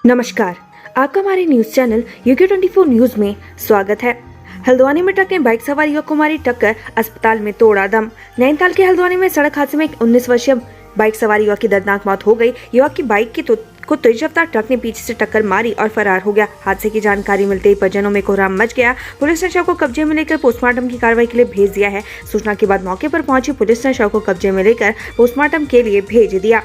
नमस्कार, आपका हमारे न्यूज चैनल UK24 न्यूज में स्वागत है। हल्द्वानी में ट्रक ने बाइक सवार युवक को मारी टक्कर, अस्पताल में तोड़ा दम। नैनीताल के हल्द्वानी में सड़क हादसे में एक 19 वर्षीय बाइक सवार युवक की दर्दनाक मौत हो गई। युवक की बाइक को तेज रफ्तार ट्रक ने पीछे से टक्कर मारी और फरार हो गया। हादसे की जानकारी मिलते ही परिजनों में कोहराम मच गया। पुलिस ने शव को कब्जे में लेकर पोस्टमार्टम की कार्रवाई के लिए भेज दिया है। सूचना के बाद मौके पर पहुंची पुलिस ने शव को कब्जे में लेकर पोस्टमार्टम के लिए भेज दिया।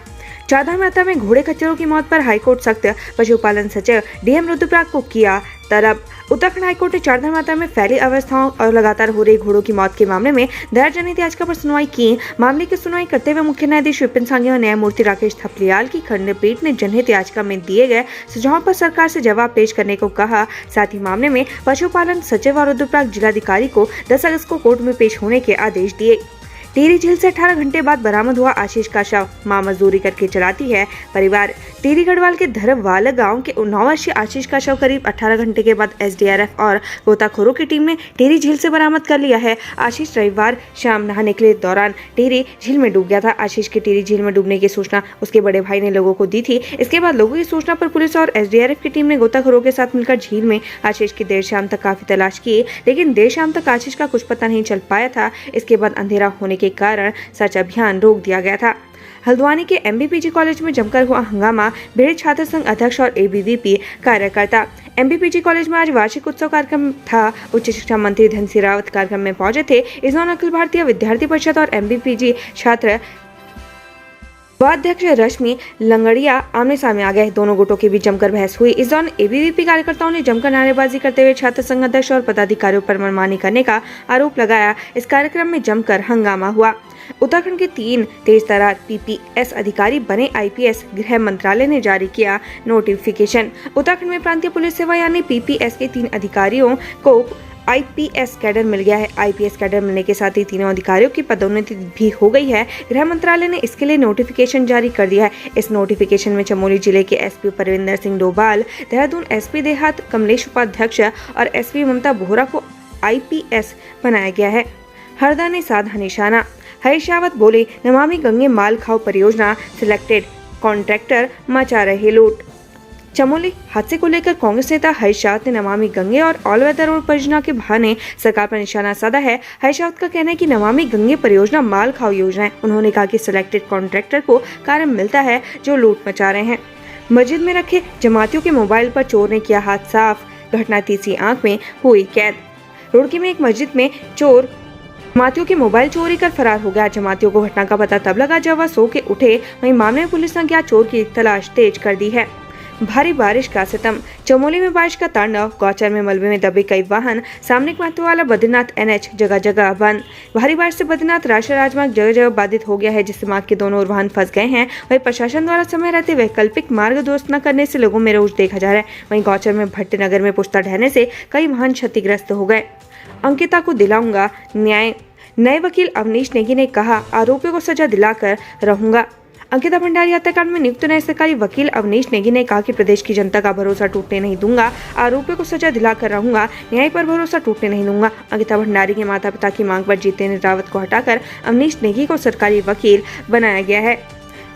चारधाम यात्रा में घोड़े खच्चरों की मौत पर हाईकोर्ट सख्त, पशुपालन सचिव DM रुद्रप्रयाग को किया तलब। उत्तराखंड हाईकोर्ट ने चारधाम यात्रा में फैली अवस्थाओं और लगातार हो रही घोड़ों की मौत के मामले में दायर जनहित याचिका पर सुनवाई की। मामले की सुनवाई करते हुए मुख्य न्यायाधीश विपिन सांघी और न्यायमूर्ति राकेश थपलियाल की खंडपीठ ने जनहित याचिका में दिए गए सुझावों पर सरकार से जवाब पेश करने को कहा। साथ ही मामले में पशुपालन सचिव और रुद्रप्रयाग जिलाधिकारी को 10 अगस्त को कोर्ट में पेश होने के आदेश दिए। टिहरी झील से 18 घंटे बाद बरामद हुआ आशीष का शव, मां मजदूरी करके चलाती है परिवार। टिहरी गढ़वाल के धरवाल गांव के 9 वर्षीय आशीष का शव करीब 18 घंटे के बाद SDRF और गोताखोरों की टीम ने टिहरी झील से बरामद कर लिया है। आशीष रविवार शाम नहाने के दौरान टिहरी झील में डूब गया था। आशीष के टिहरी झील में डूबने की सूचना उसके बड़े भाई ने लोगों को दी थी। इसके बाद लोगों की सूचना पर पुलिस और SDRF की टीम ने गोताखोरों के साथ मिलकर झील में आशीष की देर शाम तक काफी तलाश की, लेकिन देर शाम तक आशीष का कुछ पता नहीं चल पाया था। इसके बाद अंधेरा होने के कारण सर्च अभियान रोक दिया गया था। हल्द्वानी के MBPG कॉलेज में जमकर हुआ हंगामा, भिड़े छात्र संघ अध्यक्ष और ABVP कार्यकर्ता। MBPG कॉलेज में आज वार्षिक उत्सव कार्यक्रम था। उच्च शिक्षा मंत्री धन सिंह रावत कार्यक्रम में पहुंचे थे। इस दौरान अखिल भारतीय विद्यार्थी परिषद और MBPG छात्र उपाध्यक्ष रश्मि लंगड़िया आमने सामने आ गए। दोनों गुटों के बीच जमकर बहस हुई। इस दौरान ABVP कार्यकर्ताओं ने जमकर नारेबाजी करते हुए छात्र संघ अध्यक्ष और पदाधिकारियों पर मनमानी करने का आरोप लगाया। इस कार्यक्रम में जमकर हंगामा हुआ। उत्तराखंड के 3 तेज तर्रार PPS अधिकारी बने IPS, गृह मंत्रालय ने जारी किया नोटिफिकेशन। उत्तराखंड में प्रांतीय पुलिस सेवा यानी PPS के 3 अधिकारियों को IPS कैडर मिल गया है। IPS कैडर मिलने के साथ ही तीनों अधिकारियों की पदोन्नति भी हो गई है। गृह मंत्रालय ने इसके लिए नोटिफिकेशन जारी कर दिया है। इस नोटिफिकेशन में चमोली जिले के SP परविंदर सिंह डोभाल, देहरादून SP देहात कमलेश उपाध्यक्ष और SP ममता बोहरा को IPS बनाया गया है। हरदा ने साधा निशाना, हरीश रावत बोले नमामि गंगे माल खाओ परियोजना सिलेक्टेड, कॉन्ट्रैक्टर मचा रहे लूट। चमोली हादसे को लेकर कांग्रेस नेता हरीश रावत ने नमामि गंगे और ऑल वेदर रोड परियोजना के बहाने सरकार पर निशाना साधा है। हरीश रावत का कहना है कि नमामि गंगे परियोजना माल खाओ योजना है। उन्होंने कहा कि सिलेक्टेड कॉन्ट्रैक्टर को कार्य मिलता है जो लूट मचा रहे हैं। मस्जिद में रखे जमातियों के मोबाइल पर चोर ने किया हाथ साफ, घटना तीसरी आंख में हुई कैद। रुड़की में एक मस्जिद में चोर जमातियों के मोबाइल चोरी कर फरार हो गया। जमातियों को घटना का पता तब लगा जब वह सो के उठे। वहीं मामले में पुलिस ने अज्ञात चोर की तलाश तेज कर दी है। भारी बारिश का सितम, चमोली में बारिश का तांडव, गौचर में मलबे में दबे कई वाहन, सामने महत्व वाला बद्रीनाथ NH जगह जगह बंद। भारी बारिश से बद्रीनाथ राष्ट्रीय राजमार्ग जगह जगह बाधित हो गया है, जिससे मार्ग के दोनों ओर वाहन फंस गए हैं। वहीं प्रशासन द्वारा समय रहते वैकल्पिक मार्ग दुरुस्त न करने से लोगों में रोष देखा जा रहा है। वहीं गौचर में भट्टनगर में पुश्ता ढहने से कई वाहन क्षतिग्रस्त हो गए। अंकिता को दिलाऊंगा न्याय, नए वकील अवनीश नेगी ने कहा आरोपियों को सजा दिलाकर रहूंगा। अंकिता भंडारी हत्याकांड में नियुक्त नए सरकारी वकील अवनीश नेगी ने कहा कि प्रदेश की जनता का भरोसा टूटने नहीं दूंगा, आरोपियों को सजा दिलाकर रहूंगा, न्याय पर भरोसा टूटने नहीं दूंगा। अंकिता भंडारी के माता पिता की मांग पर जितेंद्र रावत को हटाकर अवनीश नेगी को सरकारी वकील बनाया गया है।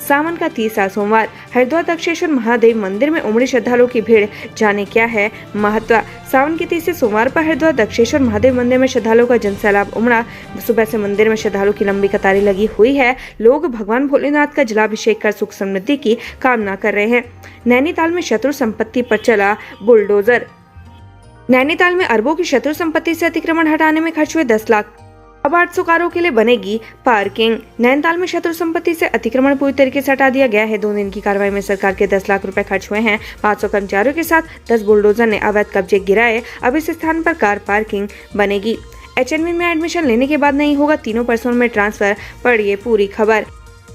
सावन का 30वां सोमवार, हरिद्वार दक्षेश्वर महादेव मंदिर में उमड़ी श्रद्धालुओं की भीड़, जाने क्या है महत्व। सावन के 30वें सोमवार पर हरिद्वार दक्षेश्वर महादेव मंदिर में श्रद्धालुओं का जनसैलाब उमड़ा। सुबह से मंदिर में श्रद्धालुओं की लंबी कतारें लगी हुई है। लोग भगवान भोलेनाथ का जलाभिषेक कर सुख समृद्धि की कामना कर रहे हैं। नैनीताल में शत्रु संपत्ति पर चला बुलडोजर। नैनीताल में अरबों की शत्रु संपत्ति से अतिक्रमण हटाने में खर्च हुए 10 लाख। अब 800 कारों के लिए बनेगी पार्किंग। नैनीताल में शत्रु संपत्ति से अतिक्रमण पूरी तरीके से हटा दिया गया है। 2 दिन की कार्रवाई में सरकार के 10 लाख रुपए खर्च हुए हैं। 500 कर्मचारियों के साथ 10 बुलडोजर ने अवैध कब्जे गिराए। अब इस स्थान पर कार पार्किंग बनेगी। HNV में एडमिशन लेने के बाद नहीं होगा तीनों पर्सों में ट्रांसफर, पढ़िए पूरी खबर।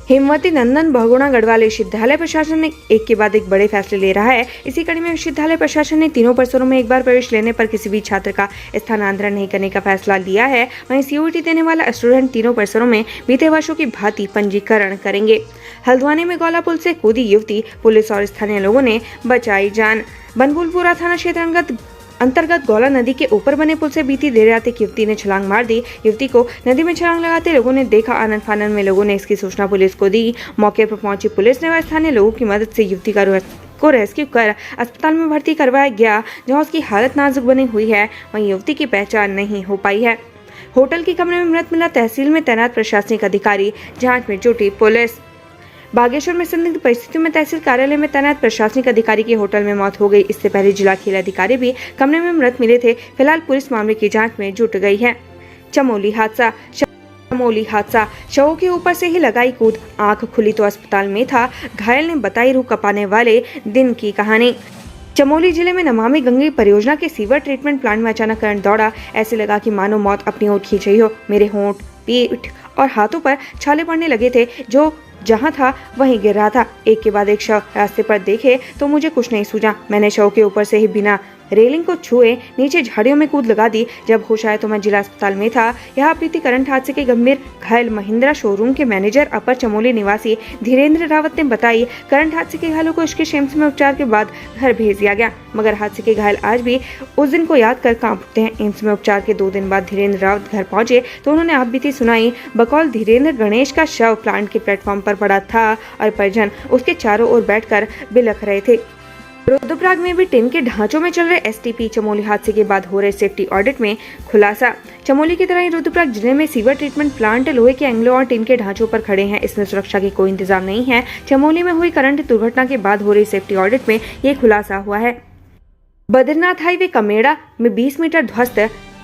हेमवती नंदन बहुगुणा गढ़वाल विश्वविद्यालय प्रशासन ने एक के बाद एक बड़े फैसले ले रहा है। इसी कड़ी में विश्वविद्यालय प्रशासन ने तीनों परिसरों में एक बार प्रवेश लेने पर किसी भी छात्र का स्थानांतरण नहीं करने का फैसला लिया है। वहीं COT देने वाला स्टूडेंट तीनों परिसरों में बीते वर्षों की भांति पंजीकरण करेंगे। हल्द्वानी में गौला पुल से कूदी युवती, पुलिस और स्थानीय लोगों ने बचाई जान। बनभूलपुरा थाना क्षेत्र अंतर्गत गौला नदी के ऊपर बने पुल से बीती देर रात एक युवती ने छलांग मार दी। युवती को नदी में छलांग लगाते लोगों ने देखा। आनंद फानन में लोगों ने इसकी सूचना पुलिस को दी। मौके पर पहुंची पुलिस ने व स्थानीय लोगों की मदद से युवती का को रेस्क्यू कर अस्पताल में भर्ती करवाया गया, जहां उसकी हालत नाजुक बनी हुई है। वहीं युवती की पहचान नहीं हो पाई है। होटल के कमरे में मृत मिला तहसील में तैनात प्रशासनिक अधिकारी, जांच में जुटी पुलिस। बागेश्वर में संदिग्ध परिस्थितियों में तहसील कार्यालय में तैनात प्रशासनिक अधिकारी की होटल में मौत हो गई। इससे पहले जिला खेल अधिकारी भी कमरे में मृत मिले थे। फिलहाल पुलिस मामले की जांच में जुट गई है। चमोली हादसा, शवों के ऊपर से ही लगाई कूद, आंख खुली तो अस्पताल में था, घायल ने बताई रूह कपाने वाले दिन की कहानी। चमोली जिले में नमामि गंगे परियोजना के सीवर ट्रीटमेंट प्लांट में अचानक करंट दौड़ा। ऐसे लगा कि मानो मौत अपनी ओर खींच रही हो। मेरे होंठ, पीठ और हाथों पर छाले पड़ने लगे थे। जो जहां था वहीं गिर रहा था। एक के बाद एक शव रास्ते पर देखे तो मुझे कुछ नहीं सूझा। मैंने शव के ऊपर से ही बिना रेलिंग को छुए नीचे झाड़ियों में कूद लगा दी। जब होश आया तो मैं जिला अस्पताल में था। यहाँ बीती करंट हादसे के गंभीर घायल महिंद्रा शोरूम के मैनेजर अपर चमोली निवासी धीरेन्द्र रावत ने बताई, करंट हादसे के घायलों को इश्किश एम्स में उपचार के बाद घर भेज दिया गया, मगर हादसे के घायल आज भी उस दिन को याद कर कांप उठते हैं। एम्स में उपचार के 2 दिन बाद धीरेन्द्र रावत घर पहुंचे तो उन्होंने आप बीती सुनाई। बकौल धीरेन्द्र, गणेश का शव प्लांट के प्लेटफॉर्म पर पड़ा था और परिजन उसके चारों ओर बैठकर बिलख रहे थे। रुद्रप्रयाग में भी टिन के ढांचों में चल रहे एसटीपी। चमोली हादसे के बाद हो रहे सेफ्टी ऑडिट में खुलासा। चमोली की तरह ही रुद्रप्रयाग जिले में सीवर ट्रीटमेंट प्लांट लोहे के एंगलों और टिन के ढांचों पर खड़े हैं। इसमें सुरक्षा के कोई इंतजाम नहीं है। चमोली में हुई करंट दुर्घटना के बाद हो रही सेफ्टी ऑडिट में ये खुलासा हुआ है। बद्रीनाथ हाईवे कमेड़ा में 20 मीटर ध्वस्त,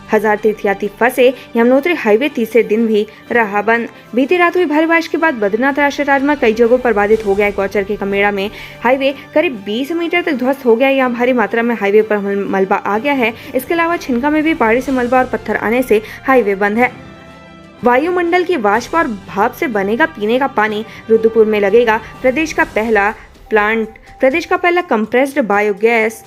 1000 तीर्थयात्री फंसे। यमुनोत्री हाईवे तीसरे दिन भी रहा बंद। बीती रात हुई भारी बारिश के बाद बद्रीनाथ राष्ट्रीय राजमार्ग कई जगहों पर बाधित हो गया है। गौचर के कमेड़ा में हाईवे करीब 20 मीटर तक ध्वस्त हो गया। यहाँ भारी मात्रा में हाईवे पर मलबा आ गया है। इसके अलावा छिनका में भी पहाड़ी से मलबा और पत्थर आने से हाईवे बंद है। वायुमंडल की वाष्प और भाप से बनेगा पीने का पानी। रुद्रपुर में लगेगा प्रदेश का पहला कंप्रेस्ड बायोगैस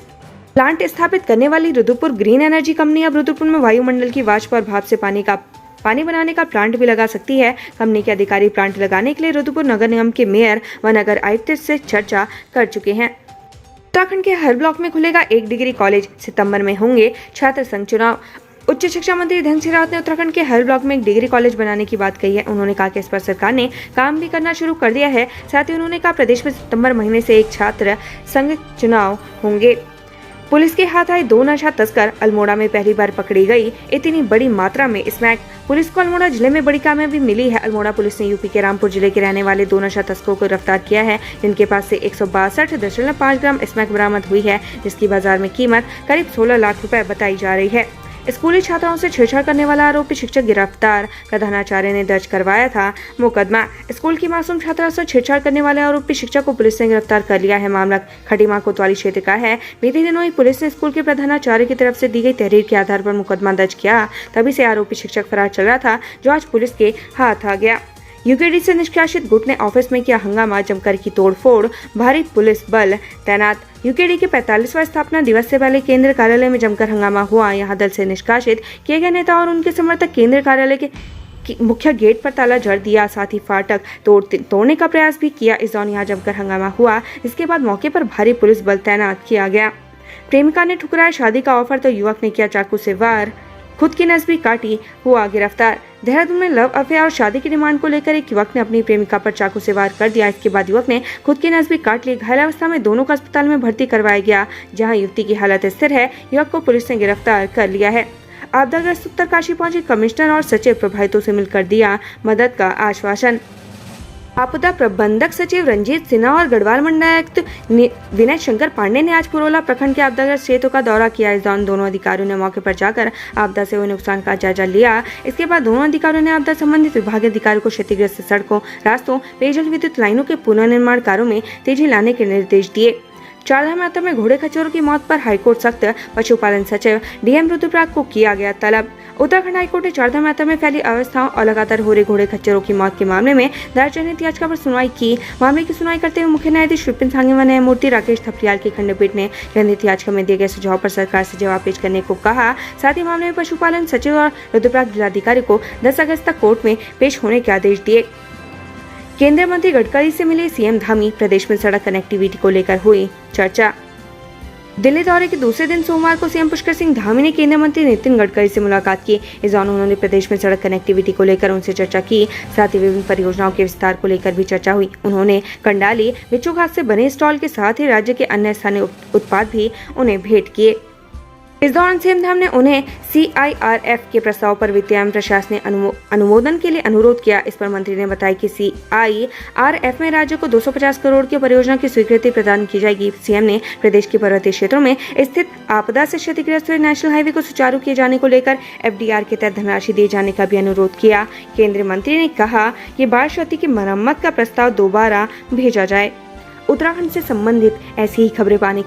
प्लांट स्थापित करने वाली रुद्रपुर ग्रीन एनर्जी कंपनी अब रुद्रपुर में वायुमंडल की वाष्प और भाप से पानी बनाने का प्लांट भी लगा सकती है। कंपनी के अधिकारी प्लांट लगाने के लिए रुद्रपुर नगर निगम के मेयर व नगर आयुक्त से चर्चा कर चुके हैं। उत्तराखंड के हर ब्लॉक में खुलेगा 1 डिग्री कॉलेज। सितंबर में होंगे छात्र संघ चुनाव। उच्च शिक्षा मंत्री धन सिंह रावत ने उत्तराखंड के हर ब्लॉक में 1 डिग्री कॉलेज बनाने की बात कही है। उन्होंने कहा कि इस पर सरकार ने काम भी करना शुरू कर दिया है। साथ ही उन्होंने कहा प्रदेश में सितंबर महीने से 1 छात्र संघ चुनाव होंगे। पुलिस के हाथ आए 2 नशा तस्कर। अल्मोड़ा में पहली बार पकड़ी गई इतनी बड़ी मात्रा में स्मैक। पुलिस को अल्मोड़ा जिले में बड़ी कामयाबी मिली है। अल्मोड़ा पुलिस ने यूपी के रामपुर जिले के रहने वाले 2 नशा तस्करों को गिरफ्तार किया है, जिनके पास से 162.5 ग्राम स्मैक बरामद हुई है, जिसकी बाजार में कीमत करीब 16 लाख रुपए बताई जा रही है। स्कूली छात्राओं से छेड़छाड़ करने वाला आरोपी शिक्षक गिरफ्तार। प्रधानाचार्य ने दर्ज करवाया था मुकदमा। स्कूल की मासूम छात्रा से छेड़छाड़ करने वाले आरोपी शिक्षक को पुलिस ने गिरफ्तार कर लिया है। मामला खटीमा कोतवाली क्षेत्र का है। बीते दिनों ही पुलिस ने स्कूल के प्रधानाचार्य की तरफ से दी गई तहरीर के आधार पर मुकदमा दर्ज किया। तभी से आरोपी शिक्षक फरार चल रहा था, जो आज पुलिस के हाथ आ गया। यूकेडी से निष्कासित गुट ने ऑफिस में किया हंगामा, जमकर की तोड़फोड़, भारी पुलिस बल तैनात। यूकेडी के 45वां स्थापना दिवस से पहले केंद्र कार्यालय में जमकर हंगामा हुआ। यहाँ दल से निष्कासित किए गए नेता और उनके समर्थक केंद्र कार्यालय के मुख्य गेट पर ताला जड़ दिया, साथ ही फाटक तोड़ने का प्रयास भी किया। इस दौरान यहाँ जमकर हंगामा हुआ। इसके बाद मौके पर भारी पुलिस बल तैनात किया गया। प्रेमिका ने ठुकराया शादी का ऑफर तो युवक ने किया चाकू से वार, खुद की नस भी काटी, हुआ गिरफ्तार। देहरादून में लव अफेयर और शादी की डिमांड को लेकर एक युवक ने अपनी प्रेमिका पर चाकू से वार कर दिया। इसके बाद युवक ने खुद की नस भी काट ली। घायल अवस्था में दोनों को अस्पताल में भर्ती करवाया गया, जहां युवती की हालत स्थिर है। युवक को पुलिस ने गिरफ्तार कर लिया है। आपदाग्रस्त उत्तरकाशी पहुंचे कमिश्नर और सचिव, प्रभावितों से मिलकर दिया मदद का आश्वासन। आपदा प्रबंधक सचिव रंजीत सिन्हा और गढ़वाल मंडलायुक्त विनय शंकर पांडे ने आज पुरोला प्रखंड के आपदाग्रस्त क्षेत्रों का दौरा किया। इस दौरान दोनों अधिकारियों ने मौके पर जाकर आपदा से हुए नुकसान का जायजा लिया। इसके बाद दोनों अधिकारियों ने आपदा संबंधित विभागीय अधिकारियों को क्षतिग्रस्त सड़कों, रास्तों, पेयजल, विद्युत लाइनों के पुनर्निर्माण कार्यों में तेजी लाने के निर्देश दिए। चारधाम यात्रा में घोड़े खच्चरों की मौत पर हाईकोर्ट सख्त। पशुपालन सचिव डीएम रुद्रप्रयाग को किया गया तलब। उत्तराखंड हाईकोर्ट ने चारधाम यात्रा में फैली अवस्थाओं और लगातार हो रहे घोड़े खच्चरों की मौत के मामले में दायर जनहित याचिका पर सुनवाई की। मामले की सुनवाई करते हुए मुख्य न्यायाधीश विपिन सांघी व न्यायमूर्ति राकेश थपलियाल की खंडपीठ ने जनहित याचिका में दिए गए सुझाव पर सरकार से जवाब पेश करने को कहा। साथ ही मामले में पशुपालन सचिव और रुद्रप्रयाग जिलाधिकारी को 10 अगस्त तक कोर्ट में पेश होने के आदेश दिए। केंद्रीय मंत्री गडकरी से मिले सीएम धामी। प्रदेश में सड़क कनेक्टिविटी को लेकर हुई चर्चा। दिल्ली दौरे के दूसरे दिन सोमवार को सीएम पुष्कर सिंह धामी ने केंद्रीय मंत्री नितिन गडकरी से मुलाकात की। इस दौरान उन्होंने प्रदेश में सड़क कनेक्टिविटी को लेकर उनसे चर्चा की। साथ ही विभिन्न परियोजनाओं के विस्तार को लेकर भी चर्चा हुई। उन्होंने कंडाली बिच्छू घास से बने स्टॉल के साथ ही राज्य के अन्य स्थानीय उत्पाद भी उन्हें भेंट किए। इस दौरान सीएम धाम ने उन्हें CIRF के प्रस्ताव पर वित्त एवं प्रशासनिक अनुमोदन के लिए अनुरोध किया। इस पर मंत्री ने बताया कि CIRF में राज्य को 250 करोड़ की परियोजना की स्वीकृति प्रदान की जाएगी। सीएम ने प्रदेश के पर्वतीय क्षेत्रों में स्थित आपदा से क्षतिग्रस्त हुए नेशनल हाईवे को सुचारू किए जाने को लेकर FDR के तहत धनराशि दिए जाने का भी अनुरोध किया। केंद्रीय मंत्री ने कहा कि बाढ़ क्षति की मरम्मत का प्रस्ताव दोबारा भेजा जाए। उत्तराखंड से संबंधित ऐसी ही खबरें पाने